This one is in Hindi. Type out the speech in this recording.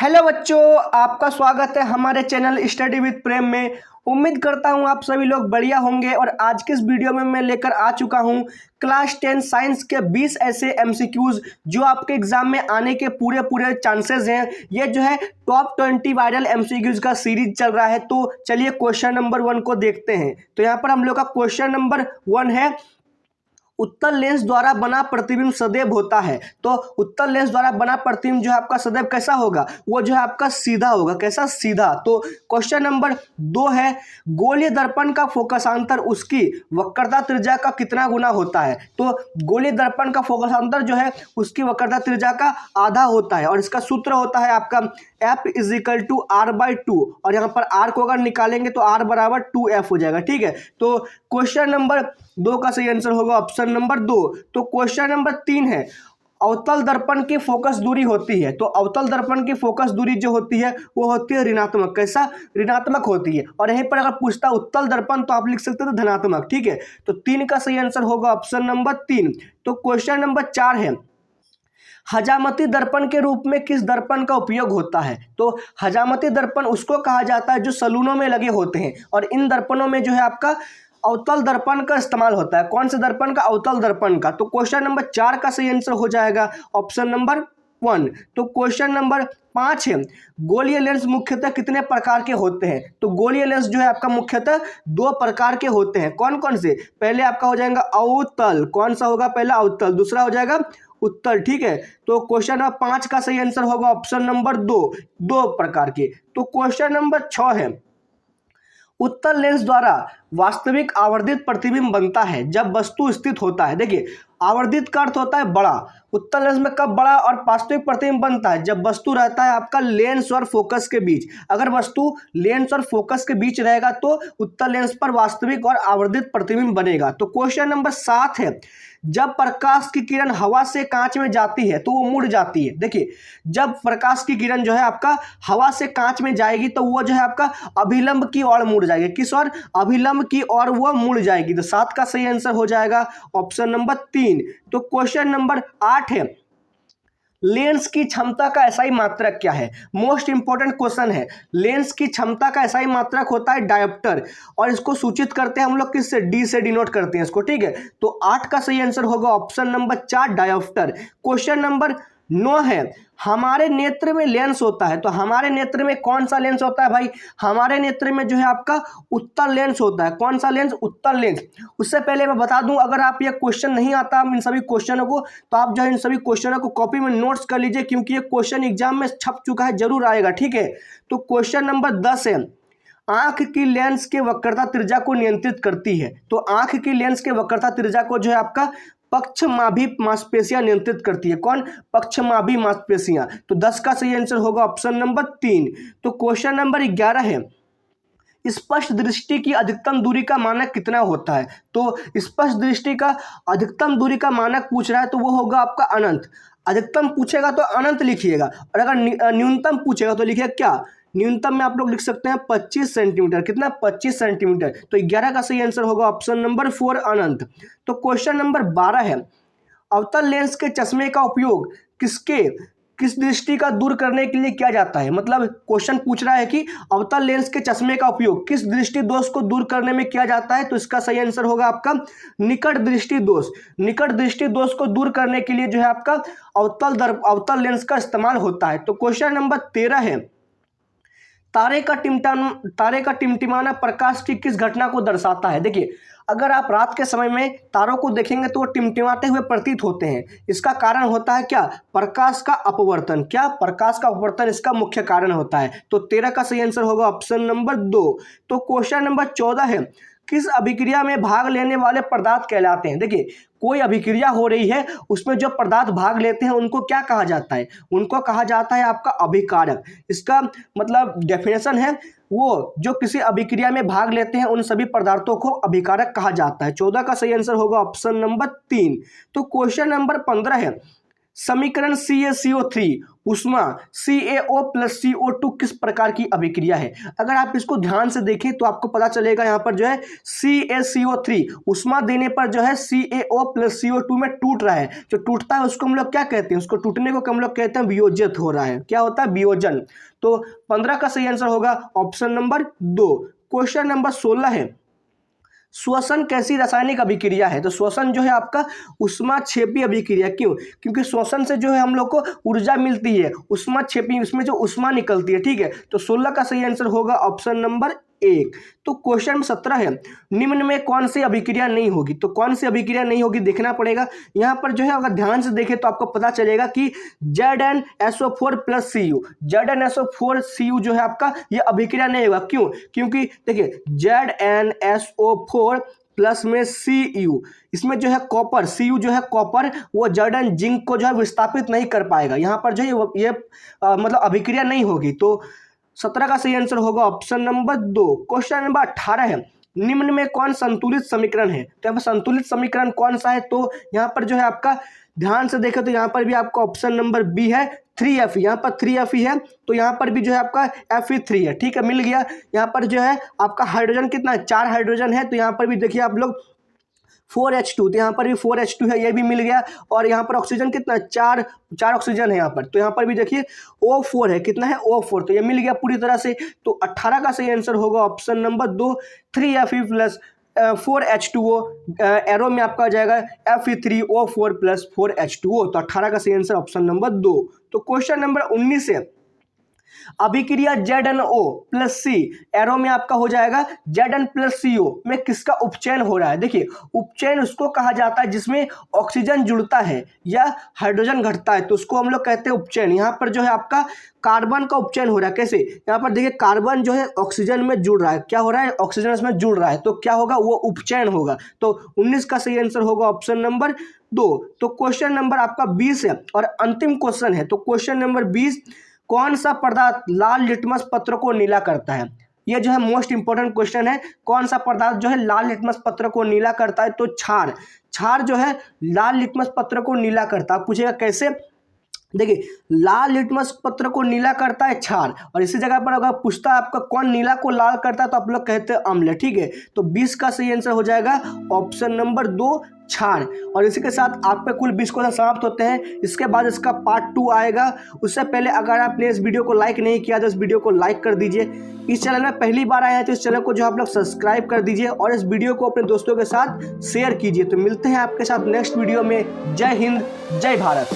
हेलो बच्चों, आपका स्वागत है हमारे चैनल स्टडी विद प्रेम में। उम्मीद करता हूं आप सभी लोग बढ़िया होंगे। और आज के इस वीडियो में मैं लेकर आ चुका हूं क्लास 10 साइंस के 20 ऐसे एमसीक्यूज जो आपके एग्जाम में आने के पूरे चांसेस हैं। ये जो है टॉप 20 वायरल एमसीक्यूज का सीरीज चल रहा है। तो चलिए क्वेश्चन नंबर 1 को देखते हैं। तो यहाँ पर हम लोग का क्वेश्चन नंबर 1 है, उत्तल लेंस द्वारा बना प्रतिबिंब सदैव होता है। तो उत्तल लेंस द्वारा बना प्रतिबिंब जो है आपका सदैव कैसा होगा, वो जो है आपका सीधा होगा। कैसा? सीधा। तो क्वेश्चन नंबर 2 है, गोलीय दर्पण का फोकसांतर उसकी वक्रता त्रिज्या का कितना गुना होता है। तो गोलीय दर्पण का फोकसांतर जो है उसकी वक्रता त्रिज्या का आधा होता है। और इसका सूत्र होता है आपका F = R/2। और यहाँ पर R को अगर निकालेंगे तो R = 2F हो जाएगा। ठीक है। तो क्वेश्चन नंबर 2 का सही आंसर होगा ऑप्शन नंबर 2। तो क्वेश्चन नंबर 3 है, अवतल दर्पण की फोकस दूरी होती है। तो अवतल दर्पण की फोकस दूरी जो होती है वो होती है ऋणात्मक। कैसा? ऋणात्मक होती है। और यहीं पर अगर पूछता उत्तल दर्पण तो आप लिख सकते हो धनात्मक। ठीक है। तो 3 का सही आंसर होगा ऑप्शन नंबर 3। तो क्वेश्चन नंबर 4 है, हजामती दर्पण के रूप में किस दर्पण का उपयोग होता है। तो हजामती दर्पण उसको कहा जाता है जो सलूनों में लगे होते हैं। और इन दर्पणों में जो है आपका अवतल दर्पण का इस्तेमाल होता है। कौन से दर्पण का? अवतल दर्पण का। तो क्वेश्चन नंबर 4 का सही आंसर हो जाएगा ऑप्शन नंबर 1। तो क्वेश्चन नंबर 5 है, गोलीय लेंस मुख्यतः कितने प्रकार के होते हैं। तो गोलीय लेंस जो है आपका मुख्यतः 2 प्रकार के होते हैं। कौन कौन से? पहले आपका हो जाएगा अवतल। कौन सा होगा? पहला अवतल, दूसरा हो जाएगा उत्तल। ठीक है। तो क्वेश्चन नंबर 5 का सही आंसर होगा ऑप्शन नंबर 2 प्रकार के। तो क्वेश्चन नंबर 6 है, उत्तल लेंस द्वारा वास्तविक आवर्धित प्रतिबिंब बनता है जब वस्तु स्थित होता है। देखिए, आवर्धित का अर्थ होता है बड़ा। उत्तल लेंस में कब बड़ा और वास्तविक प्रतिबिंब बनता है? जब वस्तु रहता है आपका लेंस और फोकस के बीच। अगर वस्तु लेंस और फोकस के बीच रहेगा तो उत्तल लेंस पर वास्तविक और आवर्धित प्रतिबिंब बनेगा। तो क्वेश्चन नंबर 7 है, जब प्रकाश की किरण हवा से कांच में जाती है तो वो मुड़ जाती है। देखिए, जब प्रकाश की किरण जो है आपका हवा से कांच में जाएगी तो वो जो है आपका अभिलंब की ओर मुड़ जाएगी। किस ओर? अभिलंब की ओर वो मुड़ जाएगी। तो 7 का सही आंसर हो जाएगा ऑप्शन नंबर 3। तो क्वेश्चन नंबर 8 है, लेंस की क्षमता का एसआई मात्रक क्या है। मोस्ट इंपॉर्टेंट क्वेश्चन है। लेंस की क्षमता का एसआई मात्रक होता है डायोप्टर। और इसको सूचित करते हैं हम लोग किससे? डी से डिनोट करते हैं इसको। ठीक है। तो 8 का सही आंसर होगा option number 4 dioptre. Question number 9 है, हमारे नेत्र में लेंस होता है। तो हमारे नेत्र में कौन सा लेंस होता है भाई? हमारे नेत्र में जो है आपका उत्तल लेंस होता है। कौन सा लेंस? उत्तल लेंस। उससे पहले मैं बता दूं, अगर आप ये क्वेश्चन नहीं आता इन सभी क्वेश्चनों को तो आप जो है इन सभी क्वेश्चनों को कॉपी में नोट्स कर लीजिए, क्योंकि ये क्वेश्चन एग्जाम में छप चुका है, जरूर आएगा। ठीक है। तो क्वेश्चन नंबर 10 है, आंख की लेंस के वक्रता त्रिज्या को नियंत्रित करती है। तो आंख की लेंस के वक्रता त्रिज्या को जो है आपका पक्षमाभी मांसपेशियां नियंत्रित करती है। कौन? पक्षमाभी मांसपेशियां। तो 10 का सही आंसर होगा ऑप्शन नंबर 3। तो क्वेश्चन नंबर 11 है, स्पष्ट दृष्टि की अधिकतम दूरी का मानक कितना होता है। तो स्पष्ट दृष्टि का अधिकतम दूरी का मानक पूछ रहा है तो वो होगा आपका अनंत। अधिकतम पूछेगा तो अनंत लिखिएगा, और अगर न्यूनतम पूछेगा तो लिखिएगा क्या? न्यूनतम में आप लोग लिख सकते हैं 25 सेंटीमीटर। कितना? 25 सेंटीमीटर। तो 11 का सही आंसर होगा ऑप्शन नंबर 4 अनंत। तो क्वेश्चन नंबर 12 है, अवतल लेंस के चश्मे का उपयोग किस दृष्टि का दूर करने के लिए किया जाता है। मतलब क्वेश्चन पूछ रहा है कि अवतल लेंस के चश्मे का उपयोग किस दृष्टि दोष को दूर करने में किया जाता है। तो इसका सही आंसर होगा आपका निकट दृष्टि दोष। निकट दृष्टि दोष को दूर करने के लिए जो है आपका अवतल लेंस का इस्तेमाल होता है। तो क्वेश्चन नंबर 13 है, तारे का टिमटिमाना प्रकाश की किस घटना को दर्शाता है। देखिए, अगर आप रात के समय में तारों को देखेंगे तो वो टिमटिमाते हुए प्रतीत होते हैं। इसका कारण होता है क्या? प्रकाश का अपवर्तन। क्या? प्रकाश का अपवर्तन इसका मुख्य कारण होता है। तो 13 का सही आंसर होगा ऑप्शन नंबर 2। तो क्वेश्चन नंबर 14 है, किस अभिक्रिया में भाग लेने वाले पदार्थ कहलाते हैं। देखिए, कोई अभिक्रिया हो रही है, उसमें जो पदार्थ भाग लेते हैं उनको क्या कहा जाता है? उनको कहा जाता है आपका अभिकारक। इसका मतलब डेफिनेशन है, वो जो किसी अभिक्रिया में भाग लेते हैं उन सभी पदार्थों को अभिकारक कहा जाता है। 14 का सही आंसर होगा ऑप्शन नंबर 3। तो क्वेश्चन नंबर 15 है, समीकरण CaCO3 उष्मा CaO प्लस CO2 किस प्रकार की अभिक्रिया है। अगर आप इसको ध्यान से देखें तो आपको पता चलेगा यहाँ पर जो है CaCO3 उष्मा देने पर जो है CaO प्लस CO2 में टूट रहा है। जो टूटता है उसको हम लोग क्या कहते हैं, उसको टूटने को हम लोग कहते हैं वियोजित हो रहा है। क्या होता है, वियोजन। तो 15 का सही आंसर होगा ऑप्शन नंबर 2। क्वेश्चन नंबर 16 है, श्वसन कैसी रासायनिक अभिक्रिया है। तो श्वसन जो है आपका ऊष्माक्षेपी अभिक्रिया। क्यों? क्योंकि श्वसन से जो है हम लोग को ऊर्जा मिलती है, ऊष्माक्षेपी, उसमें जो ऊष्मा निकलती है। ठीक है, तो 16 का सही आंसर होगा ऑप्शन नंबर 1। तो क्वेश्चन 17 है, निम्न में कौन सी अभिक्रिया नहीं होगी। तो कौन सी अभिक्रिया नहीं होगी देखना पड़ेगा। यहाँ पर जो है अगर ध्यान से देखें तो आपको पता चलेगा कि ZnSO4 plus Cu, ZnSO4 Cu जो है आपका ये अभिक्रिया नहीं होगा। क्यों? क्योंकि देखिए ZnSO4 प्लस में Cu, इसमें जो है कॉपर, Cu जो है कॉपर, वो जर्डन जिंक को जो है विस्थापित नहीं कर पाएगा। यहाँ पर जो है ये मतलब अभिक्रिया नहीं होगी। तो 17 का सही आंसर होगा ऑप्शन नंबर 2। क्वेश्चन नंबर 18 है, निम्न में कौन संतुलित समीकरण है। तो यहाँ पर संतुलित समीकरण कौन सा है। तो यहाँ पर जो है आपका ध्यान से देखें तो यहाँ पर भी आपका ऑप्शन नंबर बी है 3Fe। यहाँ पर 3Fe है तो यहाँ पर भी जो है आपका Fe3 है। ठीक है, मिल गया। यहाँ पर जो है आपका हाइड्रोजन कितना है, 4 हाइड्रोजन है। तो यहाँ पर भी देखिए आप लोग 4H2, तो यहाँ पर भी 4H2 है, ये भी मिल गया। और यहाँ पर ऑक्सीजन कितना है, 4 ऑक्सीजन है यहाँ पर। तो यहाँ पर भी देखिए O4 है, कितना है, O4, तो ये मिल गया पूरी तरह से। तो 18 का सही आंसर होगा option number 2 3Fe plus 4H2O, arrow में आपका आ जाएगा Fe3O4 प्लस 4H2O। तो 18 का सही आंसर ऑप्शन नंबर 2। तो क्वेश्चन नंबर 19 है, अभिक्रिया ZnO प्लस C, एरो में आपका हो जाएगा Zn प्लस CO में किसका उपचयन हो रहा है। देखिए उपचयन उसको कहा जाता है जिसमें ऑक्सीजन जुड़ता है या हाइड्रोजन घटता है, तो उसको हम लोग कहते हैं उपचयन। यहाँ पर जो है आपका कार्बन का उपचयन हो रहा है। कैसे? यहाँ पर देखिए कार्बन जो है ऑक्सीजन में जुड़ रहा है। क्या हो रहा है, ऑक्सीजन इसमें जुड़ रहा है, तो क्या होगा, वो उपचयन होगा। तो 19 का सही आंसर होगा ऑप्शन नंबर 2। तो क्वेश्चन नंबर आपका 20 है और अंतिम क्वेश्चन है। तो क्वेश्चन नंबर 20, कौन सा पदार्थ लाल लिटमस पत्र को नीला करता है। ये जो है मोस्ट इंपॉर्टेंट क्वेश्चन है, कौन सा पदार्थ जो है लाल लिटमस पत्र को नीला करता है। तो क्षार जो है लाल लिटमस पत्र को नीला करता है। आप पूछेगा कैसे, देखिए लाल लिटमस पत्र को नीला करता है क्षार, और इसी जगह पर अगर पूछता है आपका कौन नीला को लाल करता है, तो आप लोग कहते हैं अम्ल। ठीक है, तो 20 का सही आंसर हो जाएगा ऑप्शन नंबर 2 क्षार। और इसी के साथ आपके कुल 20 क्वेश्चन समाप्त होते हैं। इसके बाद इसका पार्ट 2 आएगा। उससे पहले अगर आपने इस वीडियो को लाइक नहीं किया तो इस वीडियो को लाइक कर दीजिए। इस चैनल में पहली बार आए हैं तो इस चैनल को जो आप लोग सब्सक्राइब कर दीजिए और इस वीडियो को अपने दोस्तों के साथ शेयर कीजिए। तो मिलते हैं आपके साथ नेक्स्ट वीडियो में। जय हिंद, जय भारत।